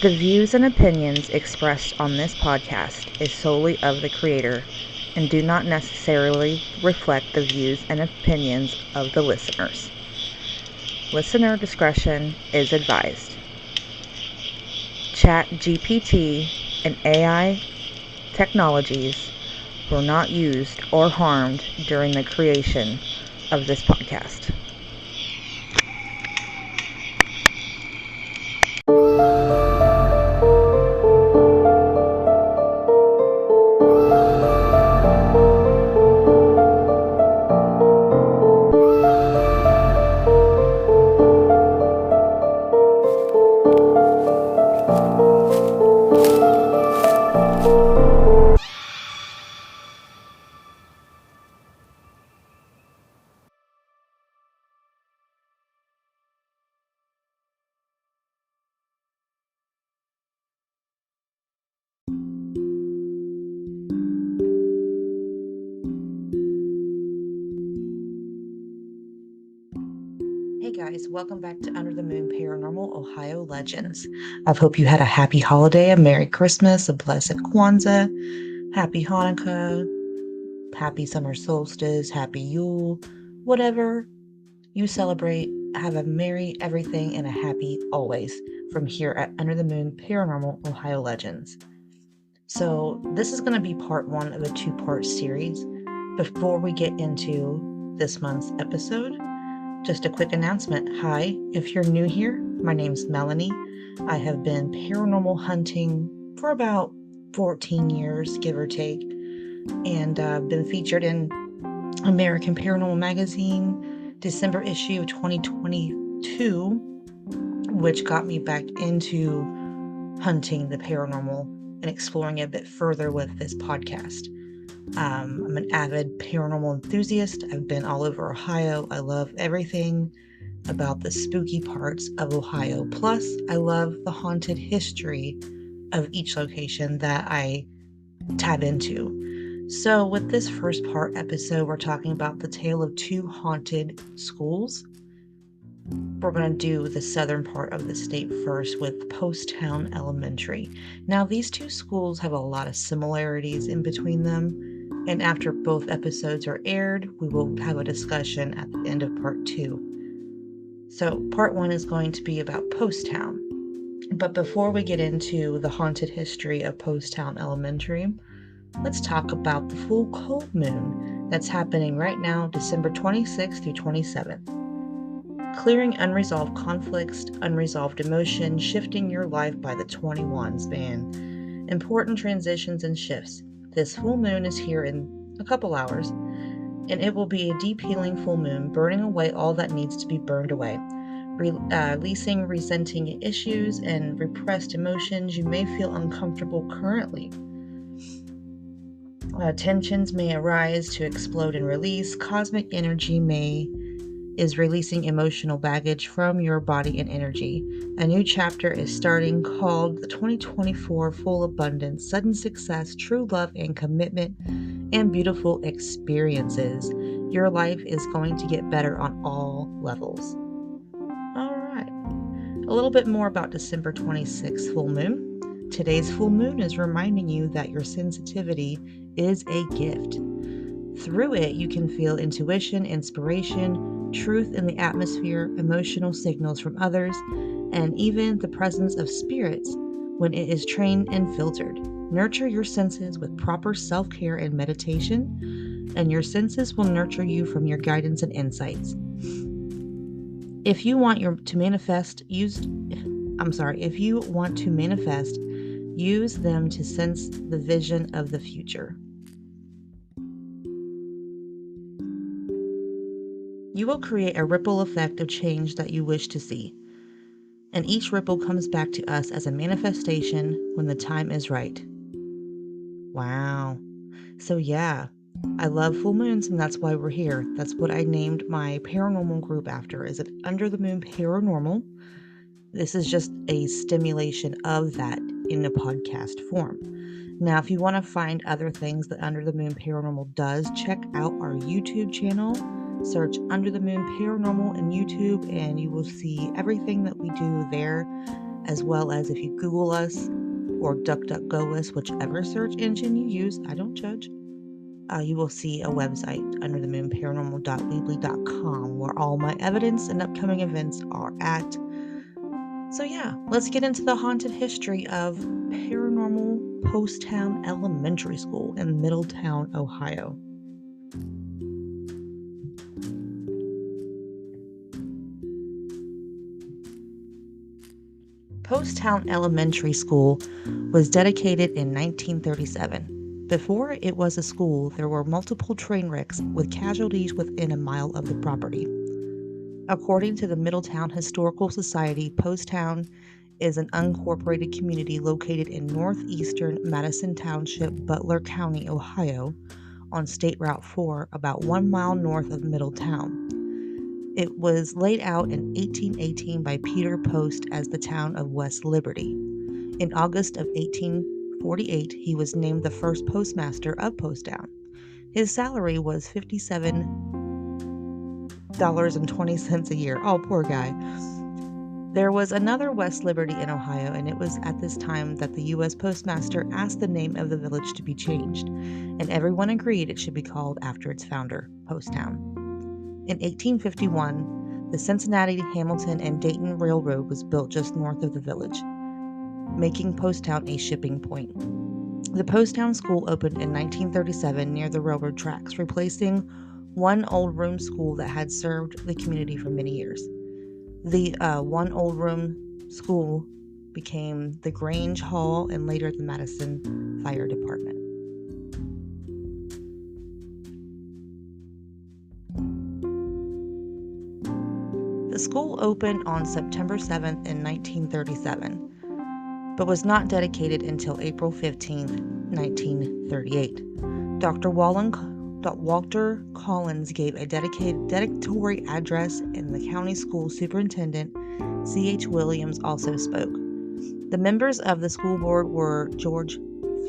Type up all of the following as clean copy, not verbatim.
The views and opinions expressed on this podcast is solely of the creator and do not necessarily reflect the views and opinions of the listeners. Listener discretion is advised. ChatGPT and AI technologies were not used or harmed during the creation of this podcast. Hey guys, welcome back to Under the Moon Paranormal Ohio Legends. I hope you had a happy holiday, a Merry Christmas, a blessed Kwanzaa, Happy Hanukkah, Happy Summer Solstice, Happy Yule, whatever you celebrate. Have a merry everything and a happy always from here at Under the Moon Paranormal Ohio Legends. So this is going to be part one of a two-part series. Before we get into this month's episode, just a quick announcement. Hi, if you're new here, my name's Melanie. I have been paranormal hunting for about 14 years, give or take, and been featured in American Paranormal Magazine, December issue of 2022, which got me back into hunting the paranormal and exploring it a bit further with this podcast. I'm an avid paranormal enthusiast. I've been all over Ohio. I love everything about the spooky parts of Ohio. Plus, I love the haunted history of each location that I tab into. So with this first part episode, we're talking about the tale of two haunted schools. We're going to do the southern part of the state first with Poasttown Elementary. Now, these two schools have a lot of similarities in between them. And after both episodes are aired, we will have a discussion at the end of part two. So part one is going to be about Poasttown. But before we get into the haunted history of Poasttown Elementary, let's talk about the full cold moon that's happening right now, December 26th through 27th. Clearing unresolved conflicts, unresolved emotion, shifting your life by the 21s, man. Important transitions and shifts. This full moon is here in a couple hours, and it will be a deep healing full moon, burning away all that needs to be burned away, releasing resenting issues and repressed emotions you may feel uncomfortable currently. Tensions may arise to explode and release. Cosmic energy is releasing emotional baggage from your body and energy. A new chapter is starting called the 2024 Full Abundance, Sudden Success, True Love and Commitment, and Beautiful Experiences. Your life is going to get better on all levels. All right. A little bit more about December 26th full moon. Today's full moon is reminding you that your sensitivity is a gift. Through it, you can feel intuition, inspiration, truth in the atmosphere, emotional signals from others, and even the presence of spirits when it is trained and filtered. Nurture your senses with proper self-care and meditation, and your senses will nurture you from your guidance and insights. If you want to manifest, use them to sense the vision of the future. You will create a ripple effect of change that you wish to see. And each ripple comes back to us as a manifestation when the time is right. Wow. So yeah, I love full moons and that's why we're here. That's what I named my paranormal group after. Is it Under the Moon Paranormal? This is just a stimulation of that in a podcast form. Now, if you want to find other things that Under the Moon Paranormal does, check out our YouTube channel. Search Under the Moon Paranormal in YouTube and you will see everything that we do there. as well as if you Google us or DuckDuckGo us, whichever search engine you use, I don't judge, you will see a website, underthemoonparanormal.weebly.com, where all my evidence and upcoming events are at. So yeah, let's get into the haunted history of paranormal Poasttown Elementary School in Middletown, Ohio. Poasttown Elementary School was dedicated in 1937. Before it was a school, there were multiple train wrecks with casualties within a mile of the property. According to the Middletown Historical Society, Poasttown is an unincorporated community located in northeastern Madison Township, Butler County, Ohio, on State Route 4, about 1 mile north of Middletown. It was laid out in 1818 by Peter Post as the town of West Liberty. In August of 1848, he was named the first postmaster of Poasttown. His salary was $57.20 a year. Oh, poor guy. There was another West Liberty in Ohio, and it was at this time that the U.S. Postmaster asked the name of the village to be changed, and everyone agreed it should be called after its founder, Poasttown. In 1851, the Cincinnati, Hamilton, and Dayton Railroad was built just north of the village, making Poasttown a shipping point. The Poasttown School opened in 1937 near the railroad tracks, replacing one old room school that had served the community for many years. The one old room school became the Grange Hall and later the Madison Fire Department. The school opened on September 7th in 1937, but was not dedicated until April 15th, 1938. Dr. Walter Collins gave a dedicatory address, and the county school superintendent, C.H. Williams, also spoke. The members of the school board were George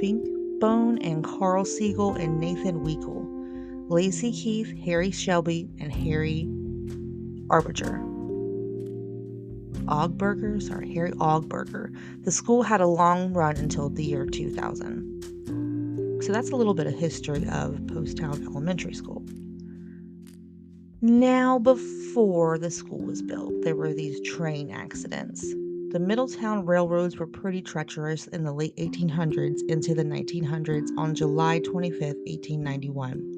Finkbone and Carl Siegel and Nathan Weekle, Lacey Keith, Harry Shelby, and Harry Harry Ogberger. The school had a long run until the year 2000. So that's a little bit of history of Poasttown Elementary School. Now, before the school was built, there were these train accidents. The Middletown railroads were pretty treacherous in the late 1800s into the 1900s. On July 25, 1891.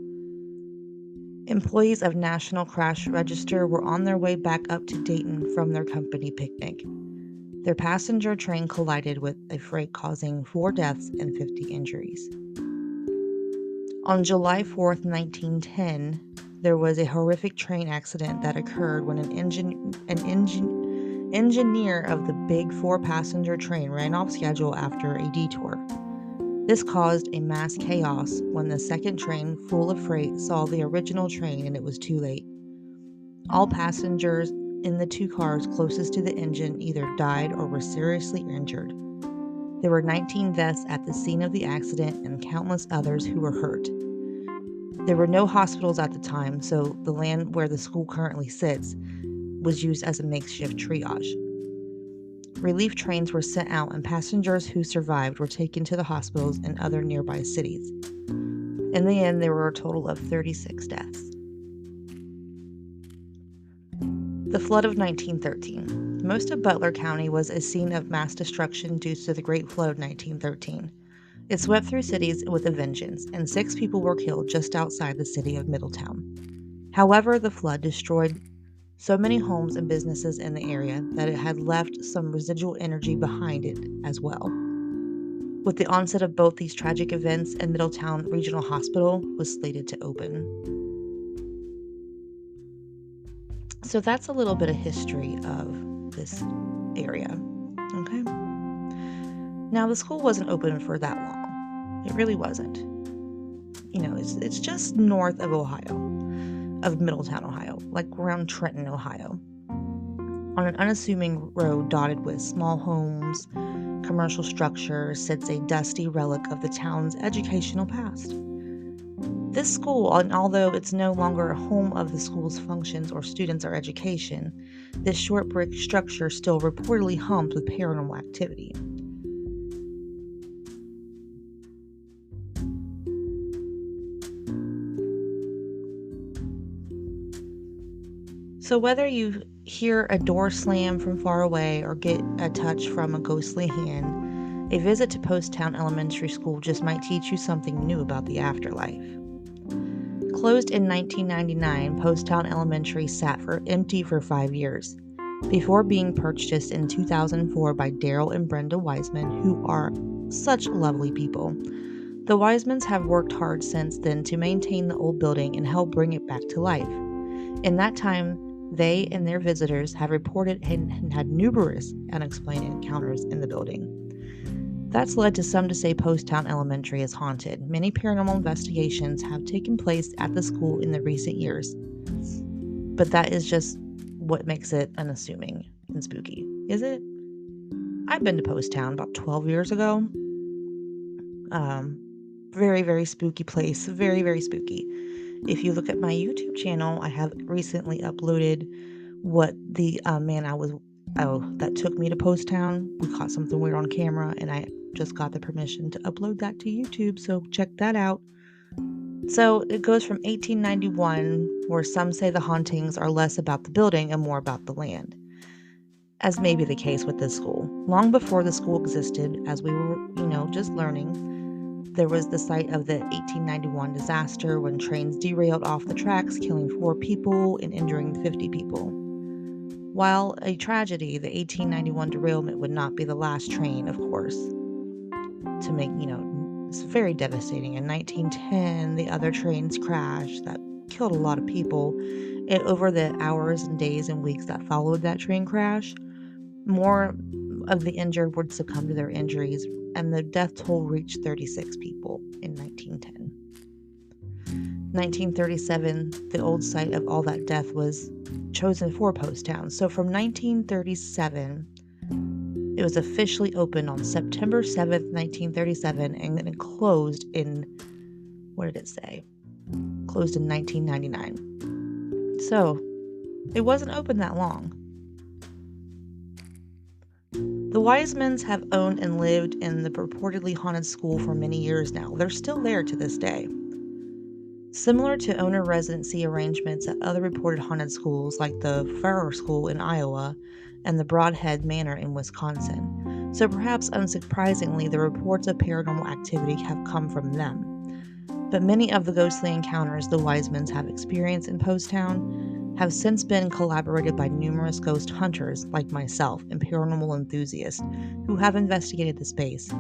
Employees of National Crash Register were on their way back up to Dayton from their company picnic. Their passenger train collided with a freight, causing 4 deaths and 50 injuries. On July 4th, 1910, there was a horrific train accident that occurred when an engineer of the big 4-passenger train ran off schedule after a detour. This caused a mass chaos when the second train, full of freight, saw the original train and it was too late. All passengers in the 2 cars closest to the engine either died or were seriously injured. There were 19 deaths at the scene of the accident and countless others who were hurt. There were no hospitals at the time, so the land where the school currently sits was used as a makeshift triage. Relief trains were sent out and passengers who survived were taken to the hospitals in other nearby cities. In the end, there were a total of 36 deaths. The flood of 1913. Most of Butler County was a scene of mass destruction due to the Great Flood of 1913. It swept through cities with a vengeance, and 6 people were killed just outside the city of Middletown. However, the flood destroyed so many homes and businesses in the area that it had left some residual energy behind it as well. With the onset of both these tragic events, a Middletown Regional Hospital was slated to open. So that's a little bit of history of this area. Okay. Now, the school wasn't open for that long. It really wasn't. It's just north of Middletown, Ohio, like around Trenton, Ohio, on an unassuming road dotted with small homes, commercial structures, sits a dusty relic of the town's educational past. This school, and although it's no longer a home of the school's functions or students or education, this short brick structure still reportedly hums with paranormal activity. So whether you hear a door slam from far away or get a touch from a ghostly hand, a visit to Poasttown Elementary School just might teach you something new about the afterlife. Closed in 1999, Poasttown Elementary sat empty for 5 years, before being purchased in 2004 by Daryl and Brenda Wiseman, who are such lovely people. The Wisemans have worked hard since then to maintain the old building and help bring it back to life. In that time, they and their visitors have reported and had numerous unexplained encounters in the building. That's led to some to say Poasttown Elementary is haunted. Many paranormal investigations have taken place at the school in the recent years, but that is just what makes it unassuming and spooky, is it? I've been to Poasttown about 12 years ago. Very, very spooky place. Very, very spooky. If you look at my YouTube channel, I have recently uploaded what the man that took me to Poasttown. We caught something weird on camera, and I just got the permission to upload that to YouTube, so check that out. So it goes from 1891, where some say the hauntings are less about the building and more about the land, as may be the case with this school. Long before the school existed, as we were, just learning, there was the site of the 1891 disaster when trains derailed off the tracks, killing 4 people and injuring 50 people. While a tragedy, the 1891 derailment would not be the last train, of course, to make, it's very devastating. In 1910, the other trains crashed that killed a lot of people. And over the hours and days and weeks that followed that train crash, more of the injured would succumb to their injuries, and the death toll reached 36 people in 1910. 1937, the old site of all that death was chosen for Poasttown. So from 1937, it was officially opened on September 7th, 1937, and then it closed in, what did it say? Closed in 1999. So it wasn't open that long. The Wisemans have owned and lived in the purportedly haunted school for many years now. They're still there to this day. Similar to owner residency arrangements at other reported haunted schools like the Farrer School in Iowa and the Broadhead Manor in Wisconsin. So perhaps unsurprisingly, the reports of paranormal activity have come from them. But many of the ghostly encounters the Wisemans have experienced in Poasttown have since been corroborated by numerous ghost hunters like myself and paranormal enthusiasts who have investigated the space.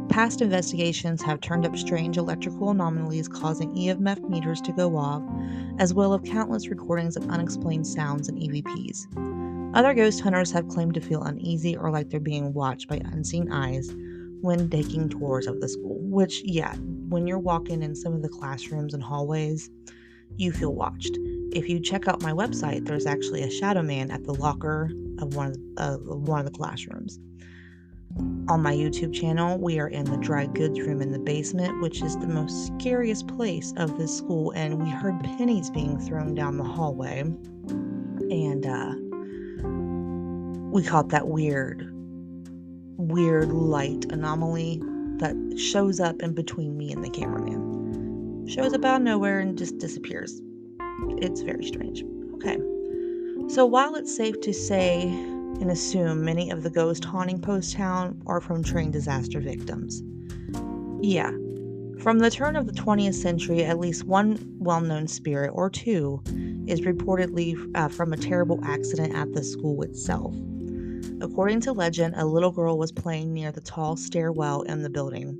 Past investigations have turned up strange electrical anomalies causing EMF meters to go off, as well as countless recordings of unexplained sounds and EVPs. Other ghost hunters have claimed to feel uneasy or like they're being watched by unseen eyes when taking tours of the school, which, when you're walking in some of the classrooms and hallways, you feel watched. If you check out my website, there's actually a shadow man at the locker of one of the classrooms. On my YouTube channel, we are in the dry goods room in the basement, which is the most scariest place of this school, and we heard pennies being thrown down the hallway, and we caught that weird light anomaly that shows up in between me and the cameraman. Shows up out of nowhere and just disappears. It's very strange. Okay. So while it's safe to say and assume many of the ghosts haunting Poasttown are from train disaster victims. From the turn of the 20th century, at least one well-known spirit, or two, is reportedly from a terrible accident at the school itself. According to legend, a little girl was playing near the tall stairwell in the building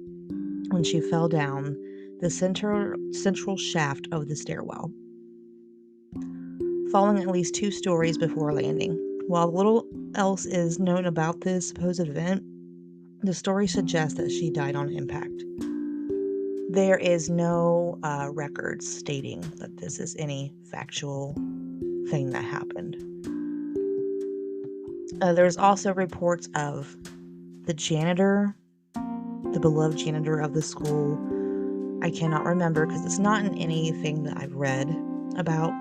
when she fell down the central shaft of the stairwell, falling at least 2 stories before landing. While little else is known about this supposed event, the story suggests that she died on impact. There is no records stating that this is any factual thing that happened. There's also reports of the janitor, the beloved janitor of the school, I cannot remember because it's not in anything that I've read about.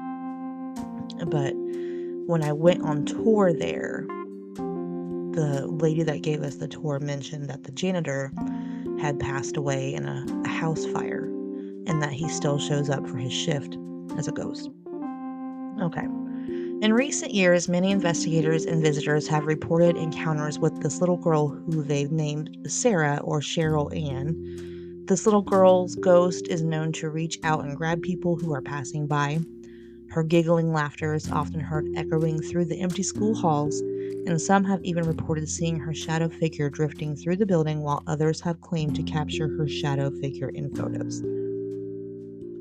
But when I went on tour there, the lady that gave us the tour mentioned that the janitor had passed away in a house fire and that he still shows up for his shift as a ghost. Okay. In recent years, many investigators and visitors have reported encounters with this little girl who they've named Sarah or Cheryl Ann. This little girl's ghost is known to reach out and grab people who are passing by. Her giggling laughter is often heard echoing through the empty school halls, and some have even reported seeing her shadow figure drifting through the building, while others have claimed to capture her shadow figure in photos.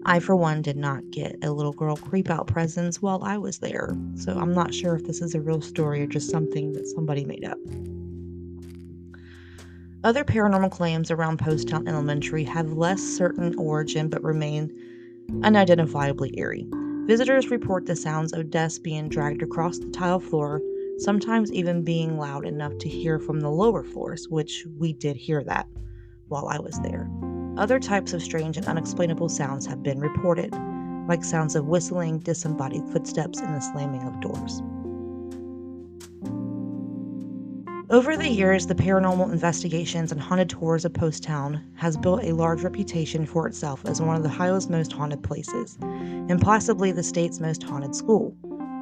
I, for one, did not get a little girl creep-out presence while I was there, so I'm not sure if this is a real story or just something that somebody made up. Other paranormal claims around Poasttown Elementary have less certain origin but remain unidentifiably eerie. Visitors report the sounds of desks being dragged across the tile floor, sometimes even being loud enough to hear from the lower floors, which we did hear that while I was there. Other types of strange and unexplainable sounds have been reported, like sounds of whistling, disembodied footsteps, and the slamming of doors. Over the years, the paranormal investigations and haunted tours of Poasttown has built a large reputation for itself as one of Ohio's most haunted places, and possibly the state's most haunted school.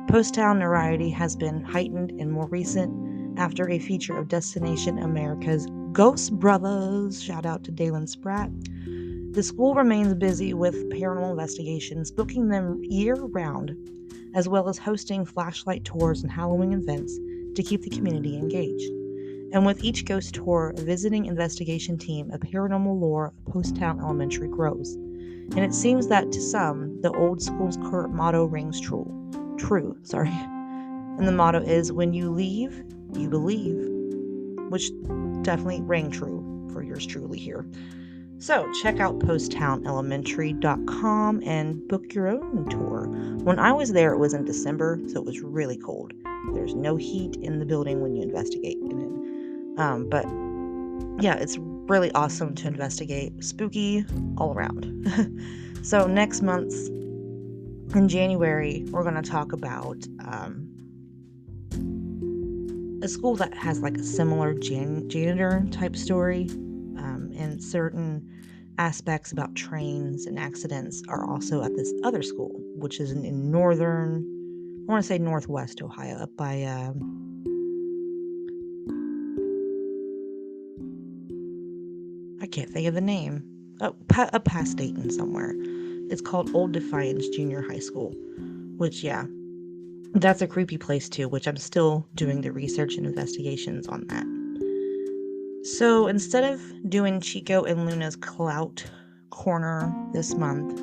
Poasttown notoriety has been heightened and more recent after a feature of Destination America's Ghost Brothers. Shout out to Dalen Spratt. The school remains busy with paranormal investigations, booking them year-round, as well as hosting flashlight tours and Halloween events to keep the community engaged. And with each ghost tour, a visiting investigation team of paranormal lore of Poasttown Elementary grows. And it seems that to some, the old school's current motto rings true. And the motto is, when you leave, you believe, which definitely rang true for yours truly here. So check out poasttownelementary.com and book your own tour. When I was there, it was in December, so it was really cold. There's no heat in the building when you investigate in it. But yeah, it's really awesome to investigate. Spooky all around. So next month in January, we're going to talk about a school that has like a similar janitor type story, and certain aspects about trains and accidents are also at this other school, which is in northern, I want to say northwest Ohio, up by I can't think of the name. Up past Dayton somewhere. It's called Old Defiance Junior High School, which, yeah, that's a creepy place too, which I'm still doing the research and investigations on that. So instead of doing Chico and Luna's Clout Corner this month,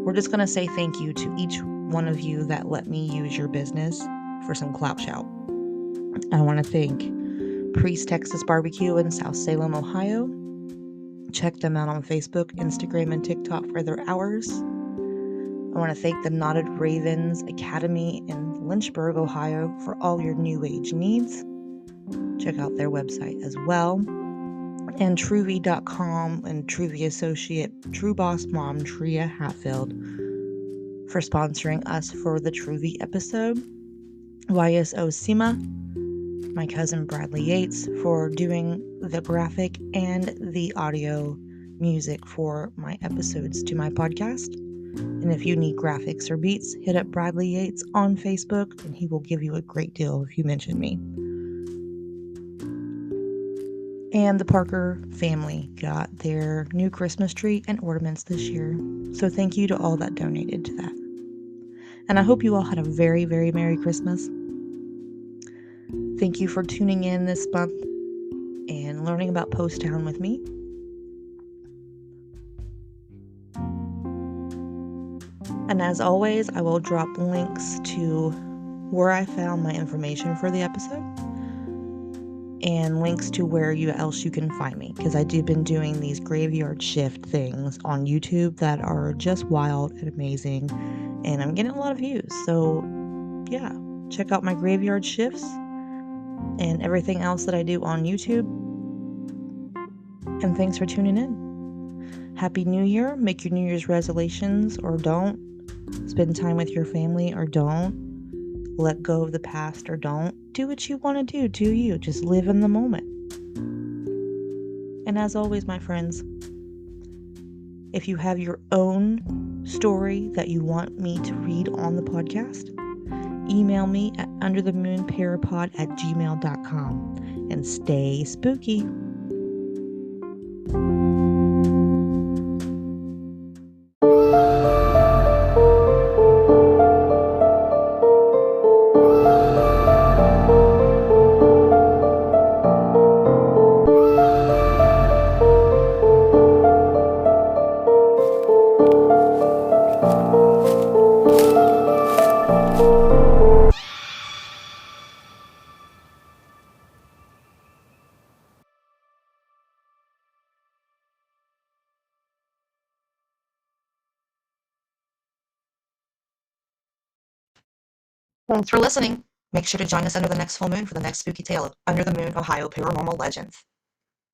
we're just going to say thank you to each one of you that let me use your business for some clout shout. I want to thank Texas BBQ in South Salem, Ohio. Check them out on Facebook, Instagram, and TikTok for their hours. I want to thank the Knotted Ravens Academy in Lynchburg, Ohio for all your new age needs. Check out their website as well. And Truvy.com and Truvy associate True Boss Mom Terea Hatfield for sponsoring us for the Truvy episode. YSOsima, my cousin Bradley Yates, for doing the graphic and the audio music for my episodes to my podcast. And if you need graphics or beats, hit up Bradley Yates on Facebook and he will give you a great deal if you mention me. And the Parker family got their new Christmas tree and ornaments this year. So thank you to all that donated to that. And I hope you all had a very, very Merry Christmas. Thank you for tuning in this month and learning about Poasttown with me. And as always, I will drop links to where I found my information for the episode and links to where else you can find me, because I do been doing these graveyard shift things on YouTube that are just wild and amazing, and I'm getting a lot of views. So yeah, check out my graveyard shifts and everything else that I do on YouTube. And thanks for tuning in. Happy New Year. Make your New Year's resolutions or don't. Spend time with your family or don't. Let go of the past or don't. Do what you want to do. Do you. Just live in the moment. And as always, my friends, if you have your own story that you want me to read on the podcast, email me at underthemoonparapod@gmail.com and stay spooky. Thanks for listening. Make sure to join us under the next full moon for the next spooky tale of Under the Moon, Ohio Paranormal Legends.